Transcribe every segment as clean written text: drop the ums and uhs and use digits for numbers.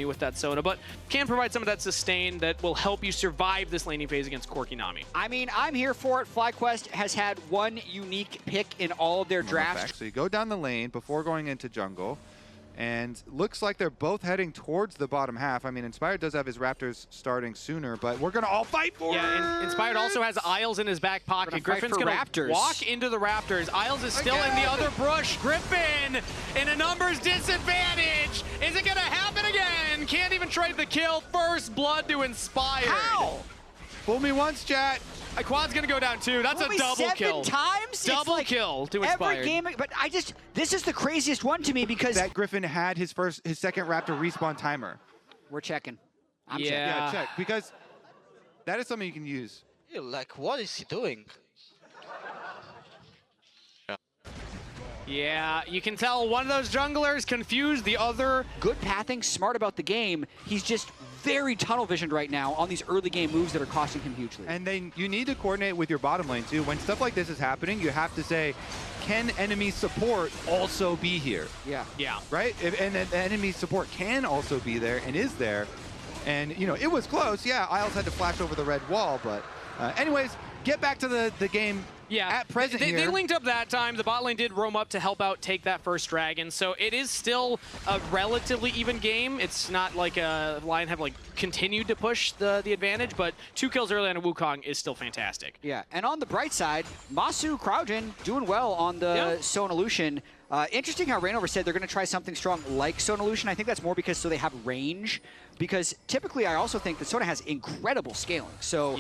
with that Sona, but can provide some of that sustain that will help you survive this laning phase against Corki Nami. I mean, I'm here for it. FlyQuest has had one unique pick in all of their drafts. So you go down the lane before going into jungle, and looks like they're both heading towards the bottom half. I mean, Inspired does have his Raptors starting sooner, but we're going to all fight for it. Yeah, and Inspired also has Isles in his back pocket. Griffin's going to walk into the Raptors. Isles is still in the other brush. Griffin in a numbers disadvantage. Is it going to happen again? Can't even trade the kill. First blood to Inspired. How? Fool me once, chat. Quad's gonna go down too. That's a double kill. 7 times? Double kill to Inspired. Every game, but this is the craziest one to me because that Griffin had his second Raptor respawn timer. We're checking. I'm yeah. checking. Yeah, check, because that is something you can use. Like, what is he doing? Yeah, you can tell one of those junglers confused the other. Good pathing, smart about the game. He's just very tunnel visioned right now on these early game moves that are costing him hugely. And then you need to coordinate with your bottom lane too. When stuff like this is happening, you have to say, can enemy support also be here? Yeah. Yeah. Right? And enemy support can also be there and is there. And, you know, it was close. Yeah, Isles had to flash over the red wall, but anyways, get back to the game. Yeah, at present they linked up that time. The bot lane did roam up to help out take that first dragon, so it is still a relatively even game. It's not like Lion have like continued to push the advantage, but 2 kills early on a Wukong is still fantastic. Yeah, and on the bright side, Masu Kraujin doing well on the Sona Lucian. Interesting how Rainover said they're going to try something strong like Sona Lucian. I think that's more because so they have range. Because typically, I also think that Sona has incredible scaling. So,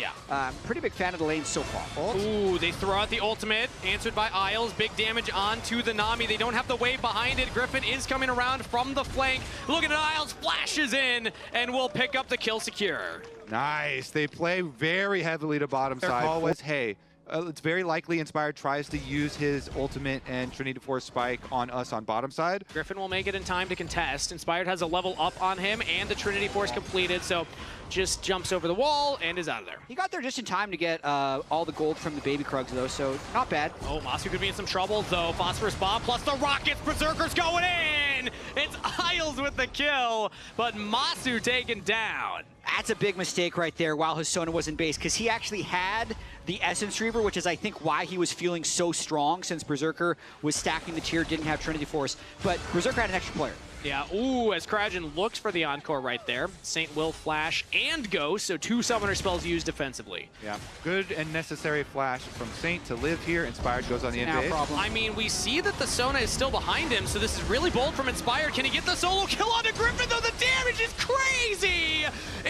pretty big fan of the lane so far. Ooh, they throw out the ultimate, answered by Isles. Big damage onto the Nami. They don't have the wave behind it. Griffin is coming around from the flank. Look at Isles, flashes in, and will pick up the kill secure. Nice. They play very heavily to bottom side. Their call was, hey, it's very likely Inspired tries to use his ultimate and Trinity Force spike on us on bottom side. Griffin will make it in time to contest. Inspired has a level up on him and the Trinity Force completed, so just jumps over the wall and is out of there. He got there just in time to get all the gold from the baby Krugs, though, so not bad. Oh, Masu could be in some trouble, though. Phosphorus bomb plus the rockets. Berserker's going in! It's Isles with the kill, but Masu taken down. That's a big mistake right there while his Sona was in base, because he actually had the Essence Reaver, which is, I think, why he was feeling so strong since Berserker was stacking the tier, didn't have Trinity Force. But Berserker had an extra player. Yeah, ooh, as Kraujin looks for the encore right there. Saint will flash and go, so 2 summoner spells used defensively. Yeah, good and necessary flash from Saint to live here. Inspired goes on the invade. I mean, we see that the Sona is still behind him, so this is really bold from Inspired. Can he get the solo kill onto Griffin, though? The damage is crazy!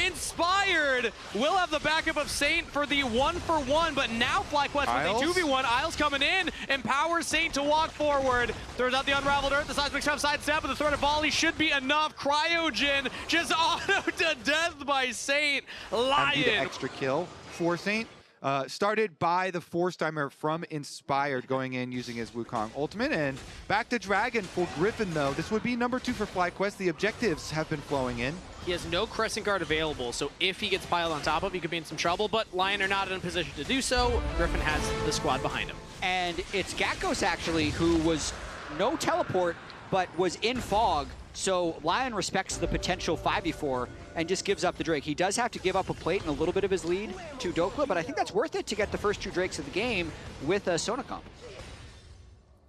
Inspired will have the backup of Saint for the 1-for-1, but now FlyQuest with the 2v1. Isles coming in, empowers Saint to walk forward. Throws out the Unraveled Earth, the Seismic Trap sidestep, but the threat of volley should be enough. Cryogen just auto to death by Saint. Lion. The extra kill for Saint. Started by the Force Timer from Inspired going in using his Wukong ultimate. And back to Dragon for Griffin, though. This would be number 2 for FlyQuest. The objectives have been flowing in. He has no Crescent Guard available, so if he gets piled on top of, he could be in some trouble, but Lion are not in a position to do so. Griffin has the squad behind him. And it's Gatkos, actually, who was no teleport, but was in fog. So Lion respects the potential 5v4 and just gives up the Drake. He does have to give up a plate and a little bit of his lead to Dokla, but I think that's worth it to get the first 2 Drakes of the game with a Sona comp.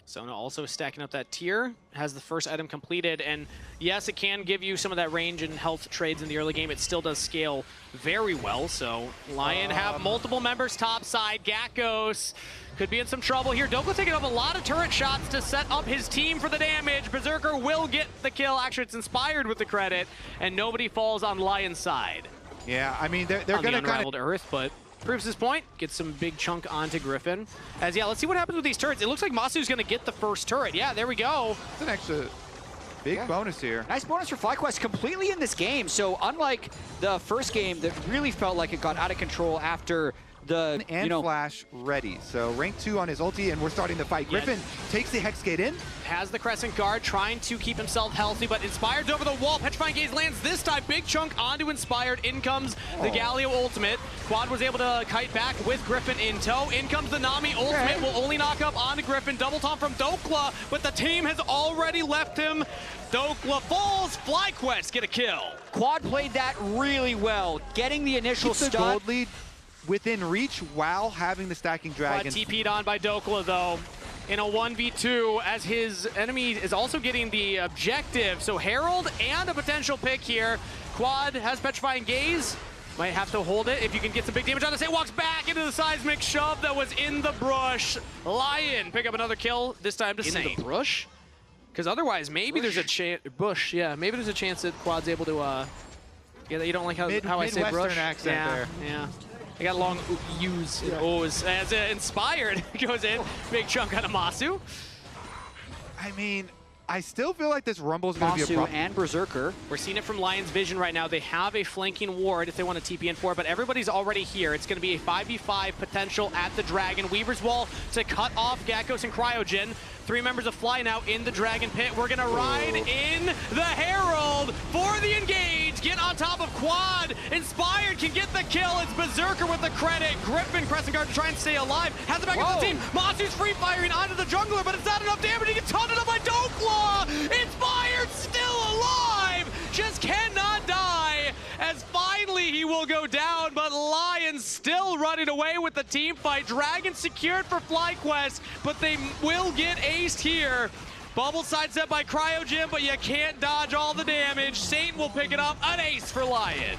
Sona also stacking up that tier, has the first item completed, and yes, it can give you some of that range and health trades in the early game. It still does scale very well, so Lion have multiple members top side. Gatkos could be in some trouble here. Dokla taking up a lot of turret shots to set up his team for the damage. Berserker will get the kill. Actually, it's Inspired with the credit, and nobody falls on Lion's side. Yeah, I mean, they're going to Unraveled Earth, but proves his point, gets some big chunk onto Griffin. As let's see what happens with these turrets. It looks like Masu's gonna get the first turret. Yeah, there we go. It's an extra big bonus here. Nice bonus for FlyQuest completely in this game. So unlike the first game that really felt like it got out of control after the, and Flash ready. So rank 2 on his ulti, and we're starting the fight. Griffin takes the Hex Gate in. Has the Crescent Guard, trying to keep himself healthy, but Inspired's over the wall. Petrifying Gaze lands this time. Big chunk onto Inspired. In comes the Galio ultimate. Quad was able to kite back with Griffin in tow. In comes the Nami ultimate. Will only knock up onto Griffin. Double taunt from Dokla, but the team has already left him. Dokla falls. FlyQuest get a kill. Quad played that really well, getting the initial Keeps the stun. gold lead within reach while having the stacking dragon. TP'd on by Dokla though in a 1v2 as his enemy is also getting the objective. So Herald and a potential pick here. Quad has Petrifying Gaze. Might have to hold it if you can get some big damage on the same. Walks back into the seismic shove that was in the brush. Lion pick up another kill, this time to Saint. In the brush? Because otherwise maybe there's a chance, Bush, yeah, maybe there's a chance that Quad's able to, yeah, you don't like how I say brush? Midwestern accent there. Yeah. I got long U's and O's as Inspired goes in. Big chunk out of Masu. I mean, I still feel like this Rumble is going to be a Masu problem. and Berserker. We're seeing it from Lion's Vision right now. They have a flanking ward if they want to TP in for it, but everybody's already here. It's going to be a 5v5 potential at the Dragon. Weaver's Wall to cut off Gakkos and Cryogen. 3 members of Fly now in the Dragon Pit. We're going to ride in the Herald for the engage. Get on top of Quad. Inspired can get the kill. It's Berserker with the credit. Griffin, Crescent Guard to try and stay alive. Has it back up the team. Masu's free firing onto the jungler, but it's not enough damage. He gets taunted up by Dokla. Inspired still alive. Just cannot die. As finally he will go down, but Lion still running away with the team fight. Dragon secured for FlyQuest, but they will get aced here. Bubble sidestep by Cryogen, but you can't dodge all the damage. Saint will pick it up. An ace for Lion.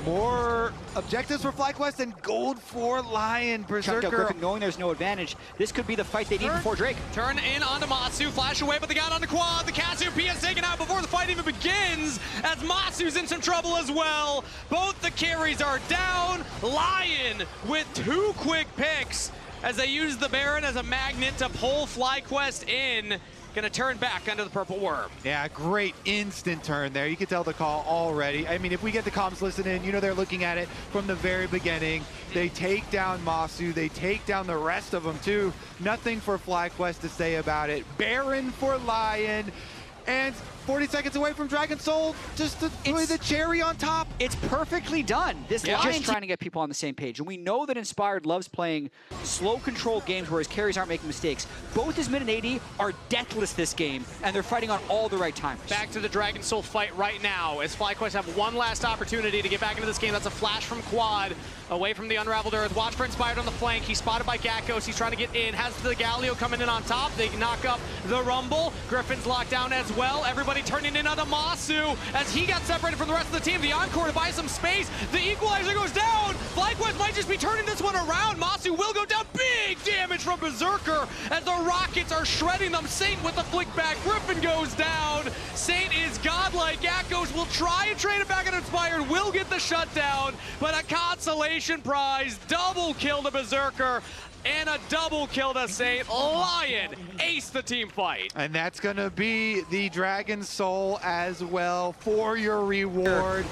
More objectives for FlyQuest and gold for Lion. Chucked out Berserker. Griffin knowing there's no advantage. This could be the fight they need before Drake. Turn in onto Masu, flash away, but they got on the Quad. The Cassiopeia is taken out before the fight even begins, as Masu's in some trouble as well. Both the carries are down. Lion with 2 quick picks as they use the Baron as a magnet to pull FlyQuest in. Gonna turn back under the Purple Worm. Yeah, great instant turn there. You can tell the call already. I mean, if we get the comms listening, you know they're looking at it from the very beginning. They take down Masu. They take down the rest of them too. Nothing for FlyQuest to say about it. Baron for Lion. And 40 seconds away from Dragon Soul, just to put the cherry on top. It's perfectly done. This Yeah. Lion just trying to get people on the same page. And we know that Inspired loves playing slow controlled games where his carries aren't making mistakes. Both his mid and AD are deathless this game, and they're fighting on all the right timers. Back to the Dragon Soul fight right now as FlyQuest have one last opportunity to get back into this game. That's a flash from Quad away from the Unraveled Earth. Watch for Inspired on the flank. He's spotted by Gakkos. He's trying to get in. Has the Galio coming in on top. They knock up the Rumble. Griffin's locked down as well. Everybody turning in onto Masu as he got separated from the rest of the team. The Encore to buy some space. The Equalizer goes down. FlyQuest might just be turning this one around. Masu will go down. Big damage from Berserker as the Rockets are shredding them. Saint with the flick back. Griffin goes down. Saint is godlike. Gakkos will try and trade it back on Inspired. Will get the shutdown, but a consolation prize. Double kill to Berserker and a double kill to Saint. Lion ace the team fight. And that's going to be the Dragon Soul as well for your reward.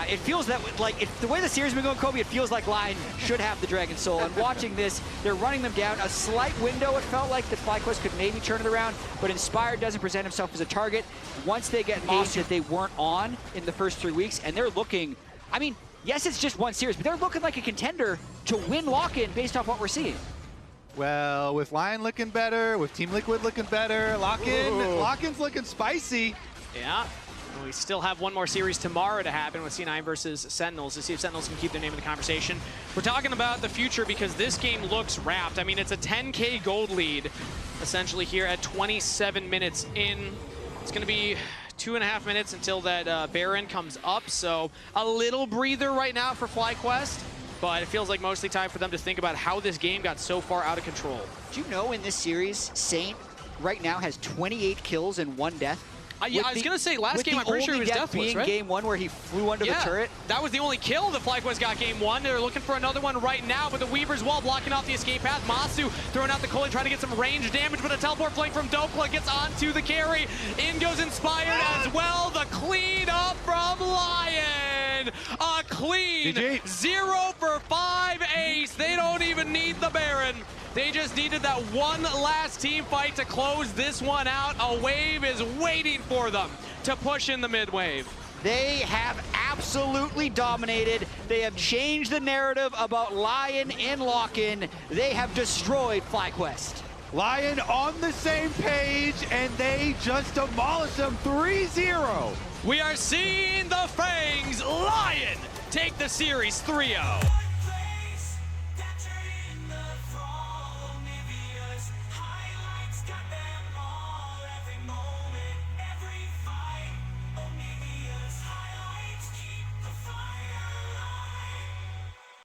It feels that, like, the way the series has been going, Kobe, it feels like Lion should have the Dragon Soul. And watching this, they're running them down. A slight window, it felt like, that FlyQuest could maybe turn it around, but Inspired doesn't present himself as a target. Once they get engaged that they weren't on in the first 3 weeks, and they're looking, I mean, yes, it's just one series, but they're looking like a contender to win lock-in based off what we're seeing. Well, with Lion looking better, with Team Liquid looking better, Lock-in's looking spicy. Yeah. We still have one more series tomorrow to happen with C9 versus Sentinels to see if Sentinels can keep their name in the conversation. We're talking about the future because this game looks wrapped. I mean, it's a 10K gold lead essentially here at 27 minutes in. It's going to be 2.5 minutes until that Baron comes up, so a little breather right now for FlyQuest, but it feels like mostly time for them to think about how this game got so far out of control. Do you know in this series, Saint right now has 28 kills and 1 death? Yeah, I was going to say, last game I'm pretty sure he was deathless, being right? game 1 where he flew under the turret. That was the only kill that FlyQuest got game 1. They're looking for another one right now, but the Weaver's Wall blocking off the escape path. Masu throwing out the Coley, trying to get some range damage, but a teleport flank from Dokla gets onto the carry. In goes Inspired as well. The clean up from Lion. A clean GG. 0 for 5 ace. They beneath the Baron. They just needed that one last team fight to close this one out. A wave is waiting for them to push in the mid wave. They have absolutely dominated. They have changed the narrative about LYON in lock-in. They have destroyed FlyQuest. LYON on the same page, and they just demolished them 3-0. We are seeing the Fangs LYON take the series 3-0.